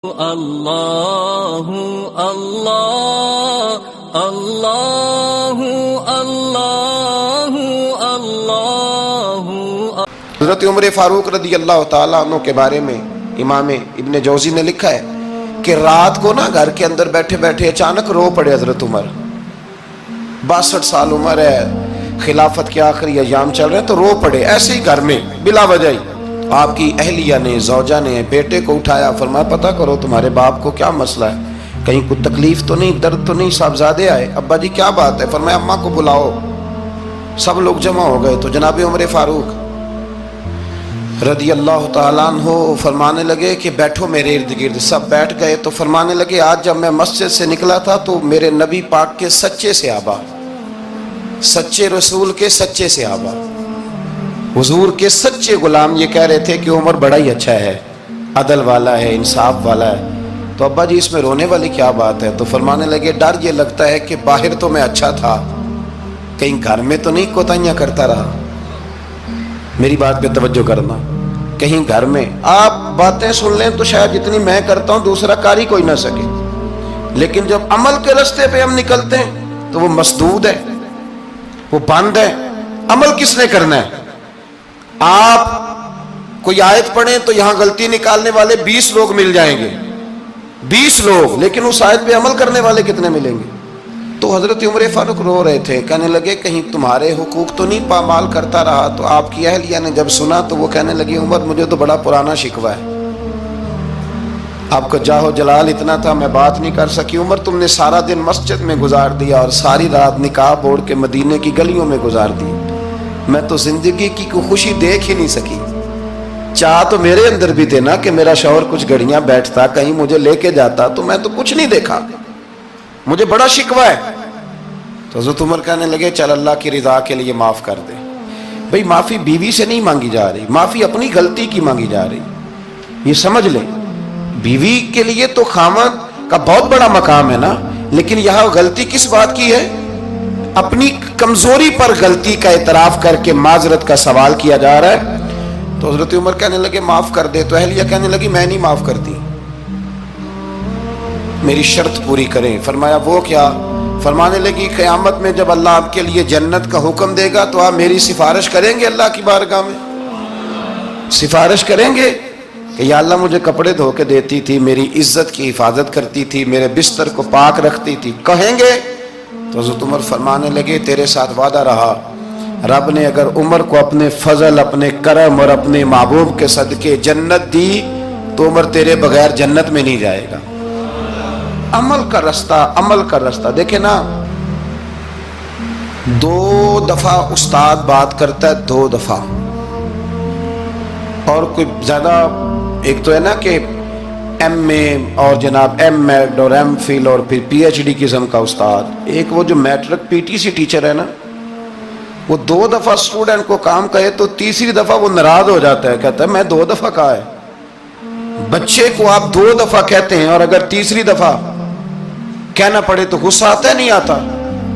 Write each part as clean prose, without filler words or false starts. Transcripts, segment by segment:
اللہ اللہ اللہ اللہ اللہ۔ حضرت عمر فاروق رضی اللہ تعالیٰ عنہ کے بارے میں امام ابن جوزی نے لکھا ہے کہ رات کو نا گھر کے اندر بیٹھے بیٹھے اچانک رو پڑے حضرت عمر۔ 62 سال عمر ہے، خلافت کے آخری ایام چل رہے ہیں تو رو پڑے ایسے ہی گھر میں بلا وجہ ہی۔ آپ کی اہلیہ نے، زوجہ نے بیٹے کو اٹھایا، فرمایا پتہ کرو تمہارے باپ کو کیا مسئلہ ہے، کہیں کوئی تکلیف تو نہیں، درد تو نہیں، صاحبزادے آئے، ابا جی کیا بات ہے؟ فرمایا اماں کو بلاؤ۔ سب لوگ جمع ہو گئے تو جناب عمر فاروق رضی اللہ تعالیٰ عنہ فرمانے لگے کہ بیٹھو میرے ارد گرد۔ سب بیٹھ گئے تو فرمانے لگے آج جب میں مسجد سے نکلا تھا تو میرے نبی پاک کے سچے صحابہ، سچے رسول کے سچے صحابہ، حضور کے سچے غلام یہ کہہ رہے تھے کہ عمر بڑا ہی اچھا ہے، عدل والا ہے، انصاف والا ہے۔ تو ابا جی اس میں رونے والی کیا بات ہے؟ تو فرمانے لگے ڈر یہ لگتا ہے کہ باہر تو میں اچھا تھا، کہیں گھر میں تو نہیں کوتاہیاں کرتا رہا۔ میری بات پہ توجہ کرنا، کہیں گھر میں آپ باتیں سن لیں تو شاید جتنی میں کرتا ہوں دوسرا کاری کوئی نہ سکے، لیکن جب عمل کے راستے پہ ہم نکلتے ہیں تو وہ مسدود ہے، وہ بند ہے۔ عمل کس نے کرنا ہے؟ آپ کوئی آیت پڑھیں تو یہاں غلطی نکالنے والے 20 لوگ مل جائیں گے، 20 لوگ، لیکن اس آیت پہ عمل کرنے والے کتنے ملیں گے؟ تو حضرت عمر فاروق رو رہے تھے، کہنے لگے کہیں تمہارے حقوق تو نہیں پامال کرتا رہا۔ تو آپ کی اہلیہ نے جب سنا تو وہ کہنے لگی عمر مجھے تو بڑا پرانا شکوہ ہے، آپ کا جاہ و جلال اتنا تھا میں بات نہیں کر سکی۔ عمر تم نے سارا دن مسجد میں گزار دیا اور ساری رات نقاب اوڑھ کے مدینے کی گلیوں میں گزار دی، میں تو زندگی کی کوئی خوشی دیکھ ہی نہیں سکی۔ چاہ تو میرے اندر بھی تھے نا کہ میرا شوہر کچھ گھڑیاں بیٹھتا، کہیں مجھے لے کے جاتا، تو میں تو کچھ نہیں دیکھا، مجھے بڑا شکوہ ہے۔ تو حضرت عمر کہنے لگے چل اللہ کی رضا کے لیے معاف کر دے۔ بھئی معافی بیوی سے نہیں مانگی جا رہی، معافی اپنی غلطی کی مانگی جا رہی، یہ سمجھ لیں۔ بیوی کے لیے تو خامد کا بہت بڑا مقام ہے نا، لیکن یہاں غلطی کس بات کی ہے؟ اپنی کمزوری پر غلطی کا اعتراف کر کے معذرت کا سوال کیا جا رہا ہے۔ تو حضرت عمر کہنے لگے معاف کر دے، تو اہلیہ کہنے لگی میں نہیں معاف کرتی، میری شرط پوری کریں۔ فرمایا وہ کیا؟ فرمانے لگی قیامت میں جب اللہ آپ کے لیے جنت کا حکم دے گا تو آپ میری سفارش کریں گے اللہ کی بارگاہ میں؟ سفارش کریں گے کہ یا اللہ مجھے کپڑے دھو کے دیتی تھی، میری عزت کی حفاظت کرتی تھی، میرے بستر کو پاک رکھتی تھی، کہیں گے؟ تو حضرت عمر فرمانے لگے تیرے ساتھ وعدہ رہا، رب نے اگر عمر کو اپنے فضل، اپنے کرم اور اپنے محبوب کے صدقے جنت دی تو عمر تیرے بغیر جنت میں نہیں جائے گا۔ عمل کا رستہ، عمل کا رستہ دیکھیں نا، 2 دفعہ استاد بات کرتا ہے، 2 دفعہ، اور کوئی زیادہ، ایک تو ہے نا کہ ایم اے اور جناب ایم ایڈ اور ایم فل اور پھر پی ایچ ڈی قسم کا استاد، ایک وہ جو matric P T C teacher ہے نا، وہ 2 دفعہ اسٹوڈنٹ کو کام کہے تو تیسری دفعہ وہ ناراض ہو جاتا ہے، کہتا ہے میں 2 دفعہ کہا ہے۔ بچے کو آپ 2 دفعہ کہتے ہیں اور اگر تیسری دفعہ کہنا پڑے تو غصہ آتا ہے نہیں آتا؟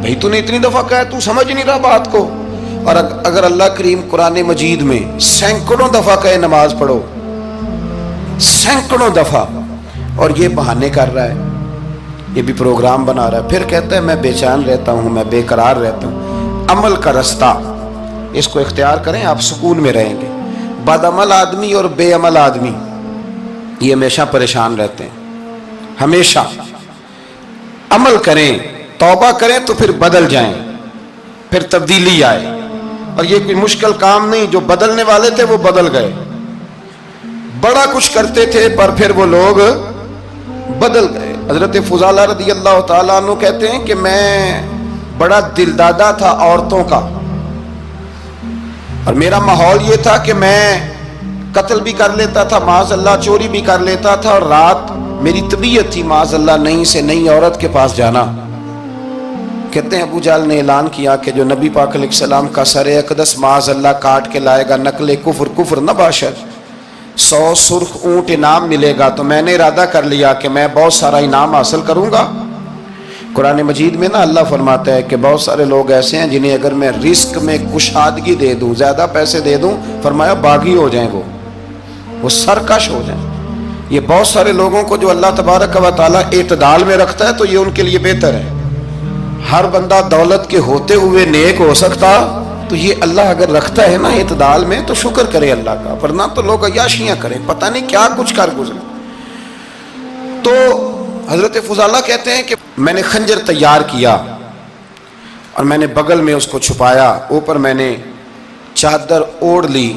بھئی تو نے اتنی دفعہ کہا ہے، تو سمجھ نہیں رہا بات کو۔ اور اگر اللہ کریم قرآن مجید میں سینکڑوں دفعہ کہے نماز پڑھو، سینکڑوں دفعہ، اور یہ بہانے کر رہا ہے، یہ بھی پروگرام بنا رہا ہے، پھر کہتا ہے میں بے چین رہتا ہوں، میں بے قرار رہتا ہوں۔ عمل کا رستہ اس کو اختیار کریں، آپ سکون میں رہیں گے۔ بد عمل آدمی اور بے عمل آدمی یہ ہمیشہ پریشان رہتے ہیں، ہمیشہ۔ عمل کریں، توبہ کریں تو پھر بدل جائیں، پھر تبدیلی آئے، اور یہ کوئی مشکل کام نہیں، جو بدلنے والے تھے وہ بدل گئے، بڑا کچھ کرتے تھے پر پھر وہ لوگ بدل گئے۔ حضرت فضالہ رضی اللہ تعالیٰ عنہ کہتے ہیں کہ میں بڑا دلدادہ تھا عورتوں کا، اور میرا ماحول یہ تھا کہ میں قتل بھی کر لیتا تھا معاذ اللہ، چوری بھی کر لیتا تھا، اور رات میری طبیعت تھی معاذ اللہ نئی سے نئی عورت کے پاس جانا۔ کہتے ہیں ابو جہل نے اعلان کیا کہ جو نبی پاک علیہ السلام کا سر اقدس معاذ اللہ کاٹ کے لائے گا، نقل کفر کفر نہ باشد، 100 سرخ اونٹ انعام ملے گا۔ تو میں نے ارادہ کر لیا کہ میں بہت سارا انعام حاصل کروں گا۔ قرآن مجید میں نا اللہ فرماتا ہے کہ بہت سارے لوگ ایسے ہیں جنہیں اگر میں رزق میں کشادگی دے دوں، زیادہ پیسے دے دوں، فرمایا باغی ہو جائیں، وہ سرکش ہو جائیں۔ یہ بہت سارے لوگوں کو جو اللہ تبارک و تعالیٰ اعتدال میں رکھتا ہے تو یہ ان کے لیے بہتر ہے. ہر بندہ دولت کے ہوتے ہوئے نیک ہو سکتا، تو یہ اللہ اگر رکھتا ہے نا اعتدال میں تو شکر کرے اللہ کا، ورنہ تو لوگ عیاشیاں کریں، پتہ نہیں کیا کچھ کر گزرے. تو حضرت فضالہ کہتے ہیں کہ میں نے خنجر تیار کیا اور میں نے بغل میں اس کو چھپایا، اوپر میں نے چادر اوڑھ لی.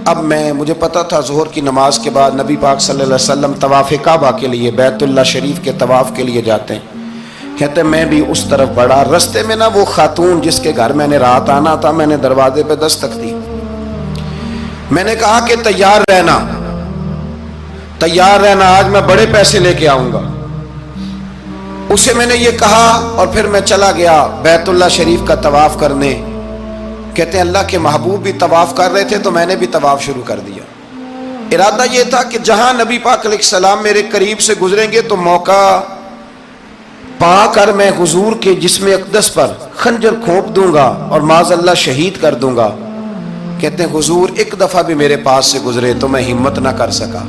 اب مجھے پتا تھا ظہر کی نماز کے بعد نبی پاک صلی اللہ علیہ وسلم طواف کعبہ کے لیے، بیت اللہ شریف کے طواف کے لیے جاتے ہیں. کہتے ہیں میں بھی اس طرف بڑھا. رستے میں نا وہ خاتون جس کے گھر میں نے رات آنا تھا، میں نے دروازے پہ دستک دی. میں نے کہا کہ تیار رہنا، تیار رہنا، آج میں بڑے پیسے لے کے آؤں گا. اسے میں نے یہ کہا اور پھر میں چلا گیا بیت اللہ شریف کا طواف کرنے. کہتے ہیں اللہ کے محبوب بھی طواف کر رہے تھے تو میں نے بھی طواف شروع کر دیا. ارادہ یہ تھا کہ جہاں نبی پاک علیہ السلام میرے قریب سے گزریں گے تو موقع پا کر میں حضور کے جسم اقدس پر خنجر کھونپ دوں گا اور معاذ اللہ شہید کر دوں گا. کہتے ہیں حضور ایک دفعہ بھی میرے پاس سے گزرے تو میں ہمت نہ کر سکا،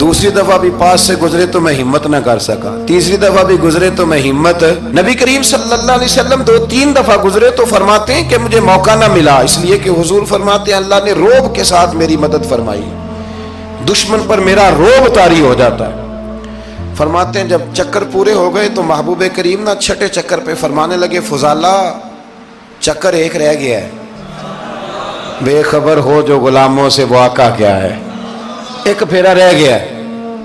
دوسری دفعہ بھی پاس سے گزرے تو میں ہمت نہ کر سکا، تیسری دفعہ بھی گزرے تو میں ہمت. نبی کریم صلی اللہ علیہ وسلم 2-3 دفعہ گزرے تو فرماتے ہیں کہ مجھے موقع نہ ملا، اس لیے کہ حضور فرماتے ہیں اللہ نے روب کے ساتھ میری مدد فرمائی، دشمن پر میرا روب طاری ہو جاتا ہے. فرماتے ہیں جب چکر پورے ہو گئے تو محبوب کریم نہ چھٹے چکر پہ فرمانے لگے فضالہ چکر ایک رہ گیا ہے، بے خبر ہو جو غلاموں سے وہ آقا کیا ہے، ایک پھیرا رہ گیا ہے.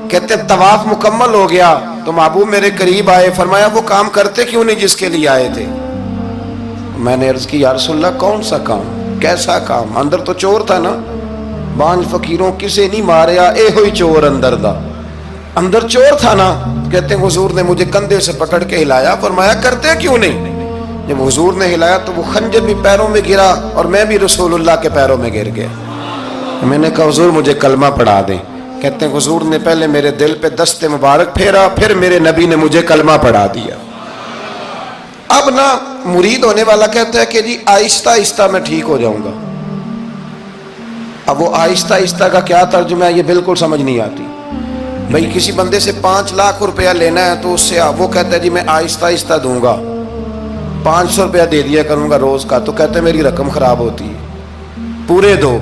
کہتے طواف مکمل ہو گیا تو محبوب میرے قریب آئے، فرمایا وہ کام کرتے کیوں نہیں جس کے لیے آئے تھے. میں نے عرض کی یا رسول اللہ کون سا کام، کیسا کام؟ اندر تو چور تھا نا، بانج فقیروں کسے نہیں ماریا اے ہوئی چور اندر دا، اندر چور تھا نا. کہتے ہیں حضور نے مجھے کندھے سے پکڑ کے ہلایا، فرمایا کرتے کیوں نہیں؟ جب حضور نے ہلایا تو وہ خنجر بھی پیروں میں گرا اور میں بھی رسول اللہ کے پیروں میں گر گیا. میں نے کہا حضور مجھے کلمہ پڑھا دیں. کہتے ہیں حضور نے پہلے میرے دل پہ دست مبارک پھیرا، پھر میرے نبی نے مجھے کلمہ پڑھا دیا. اب نا مرید ہونے والا کہتا ہے کہ جی آہستہ آہستہ میں ٹھیک ہو جاؤں گا. اب وہ آہستہ آہستہ کا کیا ترجمہ ہے یہ بالکل سمجھ نہیں آتی. بھئی کسی بندے سے 5 لاکھ روپیہ لینا ہے تو اس سے وہ کہتا ہے جی میں آہستہ آہستہ دوں گا، 500 روپیہ دے دیا کروں گا روز کا، تو کہتے ہیں میری رقم خراب ہوتی ہے، پورے دو.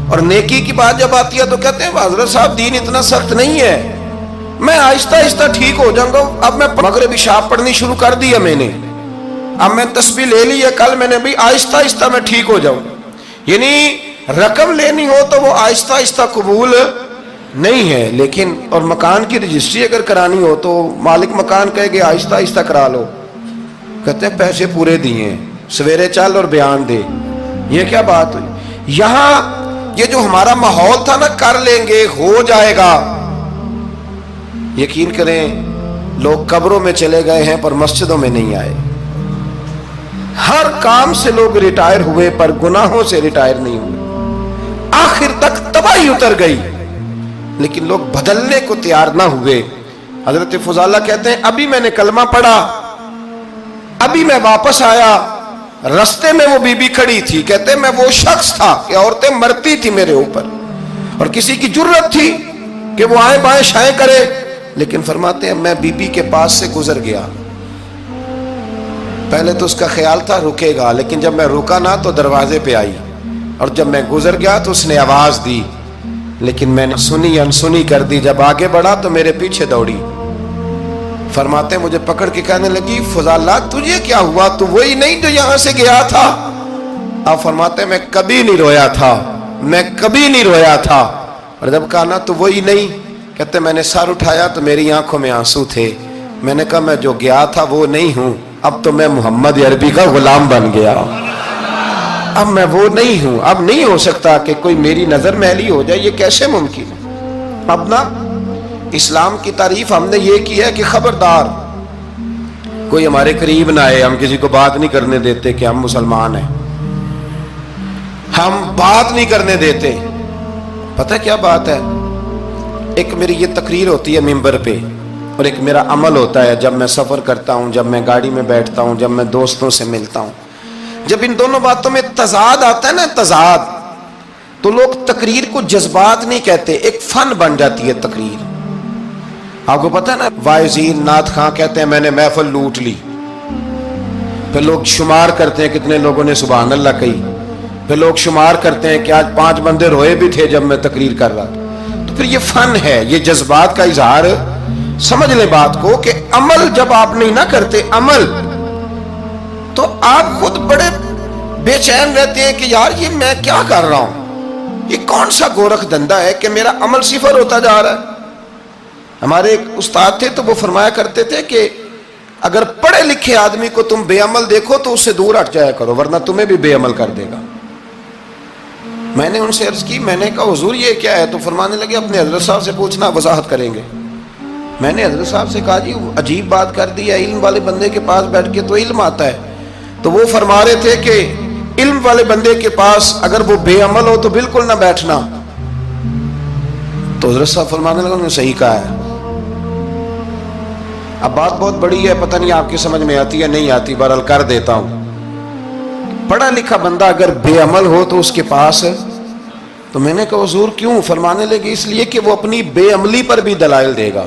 اور نیکی کی بات جب آتی ہے تو کہتے ہیں حضرت صاحب دین اتنا سخت نہیں ہے، میں آہستہ آہستہ ٹھیک ہو جاؤں گا. اب میں مغربی شاب پڑھنی شروع کر دی ہے میں نے، اب میں تسبیح لے لی ہے کل میں نے، بھی آہستہ آہستہ میں ٹھیک ہو جاؤں. یعنی رقم لینی ہو تو وہ آہستہ آہستہ قبول نہیں ہے. لیکن اور مکان کی رجسٹری اگر کرانی ہو تو مالک مکان کہے کہ آہستہ آہستہ کرا لو. کہتے ہیں پیسے پورے دیے، سویرے چل اور بیان دے. یہ کیا بات ہوئی؟ یہاں یہ جو ہمارا ماحول تھا نا کر لیں گے ہو جائے گا، یقین کریں لوگ قبروں میں چلے گئے ہیں پر مسجدوں میں نہیں آئے. ہر کام سے لوگ ریٹائر ہوئے پر گناہوں سے ریٹائر نہیں ہوئے. آخر تک تباہی اتر گئی لیکن لوگ بدلنے کو تیار نہ ہوئے. حضرت فضالہ کہتے ہیں ابھی میں نے کلمہ پڑھا، ابھی میں واپس آیا، رستے میں وہ بی بی کھڑی تھی. کہتے ہیں میں وہ شخص تھا کہ عورتیں مرتی تھی میرے اوپر اور کسی کی جرت تھی کہ وہ آئیں بائیں شائیں کرے، لیکن فرماتے ہیں میں بی بی کے پاس سے گزر گیا. پہلے تو اس کا خیال تھا رکے گا، لیکن جب میں رکا نہ تو دروازے پہ آئی، اور جب میں گزر گیا تو اس نے آواز دی، لیکن میں نے سنی انسنی کر دی. جب آگے بڑھا تو میرے پیچھے دوڑی. فرماتے مجھے پکڑ کے کہنے لگی فضالہ تجھے کیا ہوا، تو وہی نہیں جو یہاں سے گیا تھا؟ آپ فرماتے میں کبھی نہیں رویا تھا، میں کبھی نہیں رویا تھا. اور جب کہا نا تو وہی نہیں، کہتے میں نے سر اٹھایا تو میری آنکھوں میں آنسو تھے. میں نے کہا میں جو گیا تھا وہ نہیں ہوں، اب تو میں محمد عربی کا غلام بن گیا، اب میں وہ نہیں ہوں. اب نہیں ہو سکتا کہ کوئی میری نظر میلی ہو جائے، یہ کیسے ممکن ہے؟ اب نا اسلام کی تعریف ہم نے یہ کی ہے کہ خبردار کوئی ہمارے قریب نہ آئے. ہم کسی کو بات نہیں کرنے دیتے کہ ہم مسلمان ہیں، ہم بات نہیں کرنے دیتے. پتہ کیا بات ہے، ایک میری یہ تقریر ہوتی ہے ممبر پہ اور ایک میرا عمل ہوتا ہے جب میں سفر کرتا ہوں، جب میں گاڑی میں بیٹھتا ہوں، جب میں دوستوں سے ملتا ہوں. جب ان دونوں باتوں میں تضاد آتا ہے نا، تضاد تو لوگ تقریر کو جذبات نہیں کہتے، ایک فن بن جاتی ہے تقریر. آپ کو پتا ہے نا، واعظین نعت خواں کہتے ہیں میں نے محفل لوٹ لی، پھر لوگ شمار کرتے ہیں کتنے لوگوں نے سبحان اللہ کہی، پھر لوگ شمار کرتے ہیں کہ آج 5 بندے روئے بھی تھے جب میں تقریر کر رہا تھا. تو پھر یہ فن ہے، یہ جذبات کا اظہار. سمجھ لیں بات کو کہ عمل جب آپ نہیں نہ کرتے عمل، تو آپ خود بڑے بے چین رہتے ہیں کہ یار یہ میں کیا کر رہا ہوں، یہ کون سا گورکھ دھندا ہے کہ میرا عمل صفر ہوتا جا رہا ہے. ہمارے ایک استاد تھے تو وہ فرمایا کرتے تھے کہ اگر پڑھے لکھے آدمی کو تم بے عمل دیکھو تو اس سے دور ہٹ جایا کرو، ورنہ تمہیں بھی بے عمل کر دے گا. میں نے ان سے عرض کی، میں نے کہا حضور یہ کیا ہے؟ تو فرمانے لگے اپنے حضرت صاحب سے پوچھنا، وضاحت کریں گے. میں نے حضرت صاحب سے کہا جی عجیب بات کر دی ہے، علم والے بندے کے پاس بیٹھ کے تو علم آتا ہے. تو وہ فرما رہے تھے کہ علم والے بندے کے پاس اگر وہ بے عمل ہو تو بالکل نہ بیٹھنا. تو حضرت صاحب فرمانے لگے انہوں نے صحیح کہا ہے. اب بات بہت بڑی ہے، پتہ نہیں آپ کی سمجھ میں آتی ہے نہیں آتی، بہرحال کر دیتا ہوں. پڑھا لکھا بندہ اگر بے عمل ہو تو اس کے پاس، تو میں نے کہا حضور کیوں؟ فرمانے لگے اس لیے کہ وہ اپنی بے عملی پر بھی دلائل دے گا.